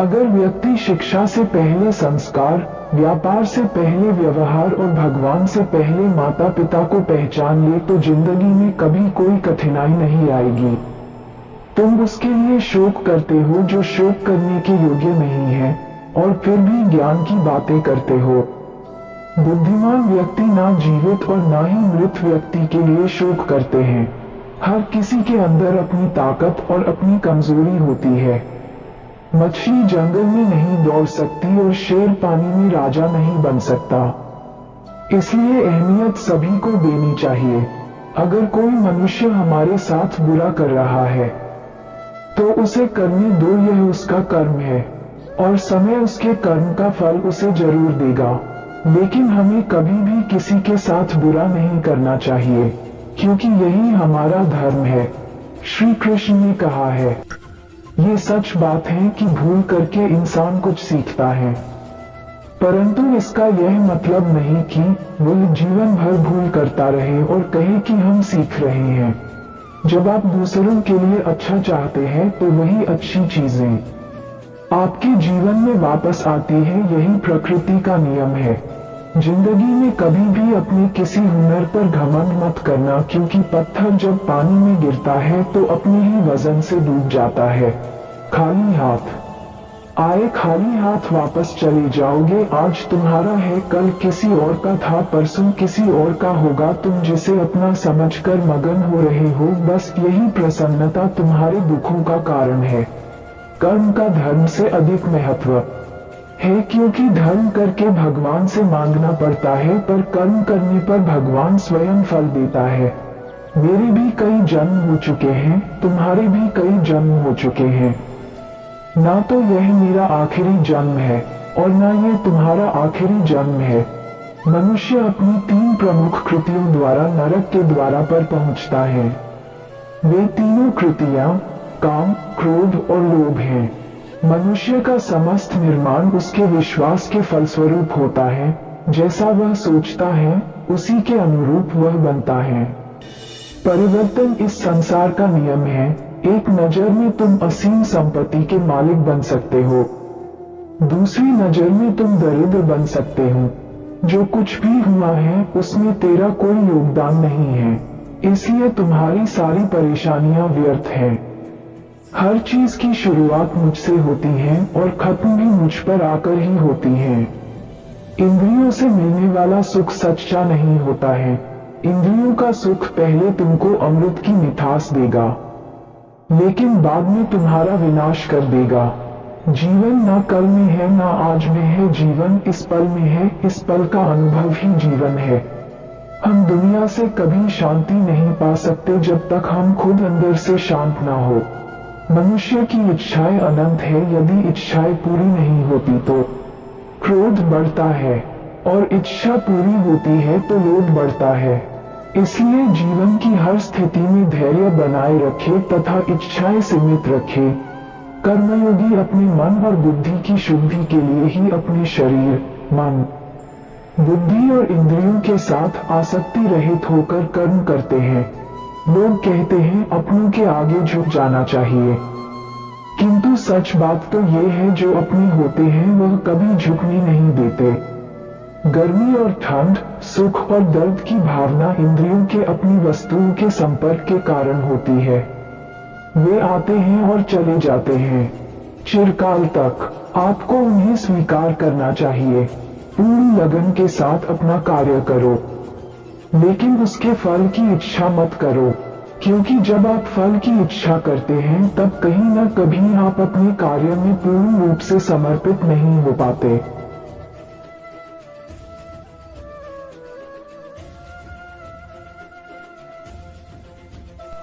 अगर व्यक्ति शिक्षा से पहले संस्कार, व्यापार से पहले व्यवहार और भगवान से पहले माता पिता को पहचान ले तो जिंदगी में कभी कोई कठिनाई नहीं आएगी। तुम उसके लिए शोक करते हो जो शोक करने के योग्य नहीं है, और फिर भी ज्ञान की बातें करते हो। बुद्धिमान व्यक्ति ना जीवित और ना ही मृत व्यक्ति के लिए शोक करते हैं। हर किसी के अंदर अपनी ताकत और अपनी कमजोरी होती है। मछली जंगल में नहीं दौड़ सकती और शेर पानी में राजा नहीं बन सकता। इसलिए अहमियत सभी को देनी चाहिए। अगर कोई मनुष्य हमारे साथ बुरा कर रहा है तो उसे करने दो, यह उसका कर्म है और समय उसके कर्म का फल उसे जरूर देगा। लेकिन हमें कभी भी किसी के साथ बुरा नहीं करना चाहिए, क्योंकि यही हमारा धर्म है। श्री कृष्ण ने कहा है, ये सच बात है कि भूल करके इंसान कुछ सीखता है, परंतु इसका यह मतलब नहीं कि वह जीवन भर भूल करता रहे और कहे कि हम सीख रहे हैं। जब आप दूसरों के लिए अच्छा चाहते हैं तो वही अच्छी चीजें आपके जीवन में वापस आती है। यही प्रकृति का नियम है। जिंदगी में कभी भी अपने किसी हुनर पर घमंड मत करना, क्योंकि पत्थर जब पानी में गिरता है तो अपने ही वजन से डूब जाता है। खाली हाथ आए खाली हाथ वापस चले जाओगे। आज तुम्हारा है, कल किसी और का था, परसों किसी और का होगा। तुम जिसे अपना समझकर मगन हो रहे हो, बस यही प्रसन्नता तुम्हारे दुखों का कारण है। कर्म का धर्म से अधिक महत्व है, क्योंकि धर्म करके भगवान से मांगना पड़ता है, पर कर्म करने पर भगवान स्वयं फल देता है। मेरे भी कई जन्म हो चुके हैं, तुम्हारे भी कई जन्म हो चुके हैं। ना तो यह मेरा आखिरी जन्म है और ना यह तुम्हारा आखिरी जन्म है। मनुष्य अपनी 3 प्रमुख कृतियों द्वारा नरक के द्वारा पर पहुंचता है। वे तीनों कृतियां काम, क्रोध और लोभ हैं। मनुष्य का समस्त निर्माण उसके विश्वास के फलस्वरूप होता है। जैसा वह सोचता है उसी के अनुरूप वह बनता है। परिवर्तन इस संसार का नियम है। एक नजर में तुम असीम संपत्ति के मालिक बन सकते हो, दूसरी नजर में तुम दरिद्र बन सकते हो। जो कुछ भी हुआ है उसमें तेरा कोई योगदान नहीं है, इसलिए तुम्हारी सारी परेशानियां व्यर्थ हैं। हर चीज की शुरुआत मुझसे होती है और खत्म भी मुझ पर आकर ही होती है। इंद्रियों से मिलने वाला सुख सच्चा नहीं होता है। इंद्रियों का सुख पहले तुमको अमृत की मिठास देगा, लेकिन बाद में तुम्हारा विनाश कर देगा। जीवन ना कल में है ना आज में है, जीवन इस पल में है। इस पल का अनुभव ही जीवन है। हम दुनिया से कभी शांति नहीं पा सकते जब तक हम खुद अंदर से शांत ना हो। मनुष्य की इच्छाएं अनंत है, यदि इच्छाएं पूरी नहीं होती तो क्रोध बढ़ता है, और इच्छा पूरी होती है तो लोभ बढ़ता है। इसलिए जीवन की हर स्थिति में धैर्य बनाए रखे तथा इच्छाएं सीमित रखे। कर्मयोगी अपने मन और बुद्धि की शुद्धि के लिए ही अपने शरीर, मन, बुद्धि और इंद्रियों के साथ आसक्ति रहित होकर कर्म करते हैं। लोग कहते हैं अपनों के आगे झुक जाना चाहिए, किंतु सच बात तो ये है जो अपने होते हैं वह कभी झुकने नहीं देते। गर्मी और ठंड, सुख और दर्द की भावना इंद्रियों के अपनी वस्तुओं के संपर्क के कारण होती है। वे आते हैं और चले जाते हैं चिरकाल तक। आपको उन्हें स्वीकार करना चाहिए। पूरी लगन के साथ अपना कार्य करो, लेकिन उसके फल की इच्छा मत करो, क्योंकि जब आप फल की इच्छा करते हैं तब कहीं न कहीं आप अपने कार्य में पूर्ण रूप से समर्पित नहीं हो पाते।